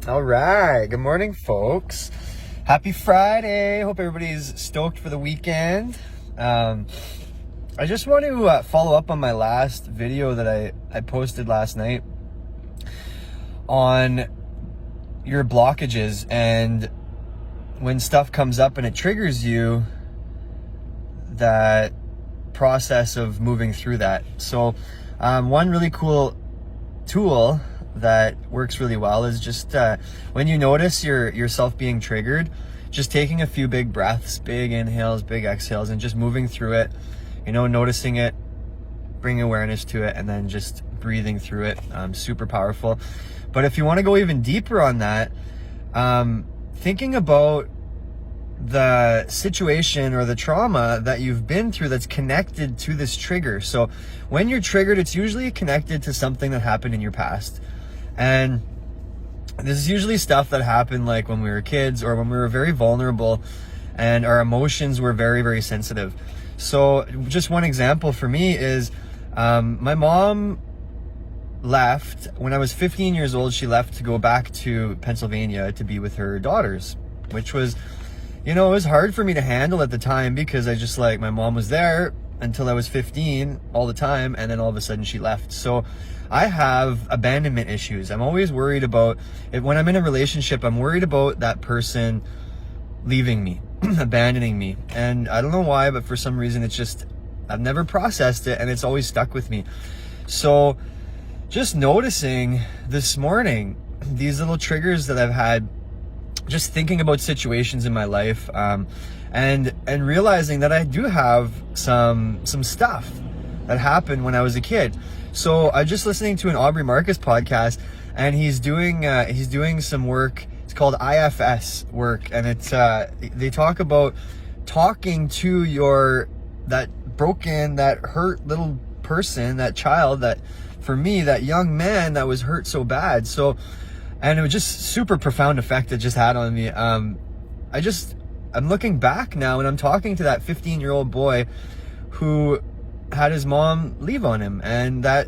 All right. Good morning, folks. Happy Friday. Hope everybody's stoked for the weekend. I just want to follow up on my last video that I posted last night on your blockages and when stuff comes up and it triggers you, that process of moving through that. So one really cool tool that works really well is just when you notice yourself being triggered, just taking a few big breaths, big inhales, big exhales, and just moving through it, noticing it, bringing awareness to it, and then just breathing through it. Super powerful. But if you want to go even deeper on that, thinking about the situation or the trauma that you've been through that's connected to this trigger. So when you're triggered, it's usually connected to something that happened in your past. And this is usually stuff that happened like when we were kids or when we were very vulnerable and our emotions were very, very sensitive. So just one example for me is my mom left when I was 15 years old. She left to go back to Pennsylvania to be with her daughters, which was, it was hard for me to handle at the time because I just my mom was there until I was 15 all the time, and then all of a sudden she left. So I have abandonment issues. I'm always worried about it. When I'm in a relationship, I'm worried about that person leaving me, abandoning me. And I don't know why, but for some reason it's just, I've never processed it and it's always stuck with me. So just noticing this morning, these little triggers that I've had, just thinking about situations in my life, and realizing that I do have some stuff that happened when I was a kid. So I just listening to an Aubrey Marcus podcast, and he's doing some work. It's called Ifs Work, and it's they talk about talking to that broken, that hurt little person, that child, that for me, that young man that was hurt so bad. So, and it was just super profound effect it just had on me. I'm looking back now and I'm talking to that 15-year-old boy who had his mom leave on him, and that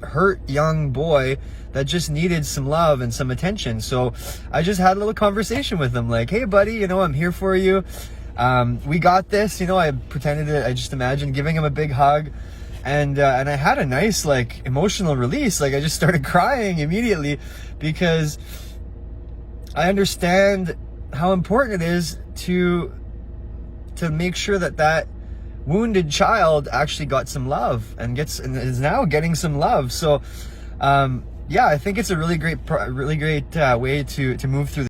hurt young boy that just needed some love and some attention. So I just had a little conversation with him like, hey buddy, I'm here for you. We got this. I just imagined giving him a big hug. And I had a nice emotional release. I just started crying immediately because I understand how important it is to make sure that wounded child actually got some love and is now getting some love. So I think it's a really great way to move through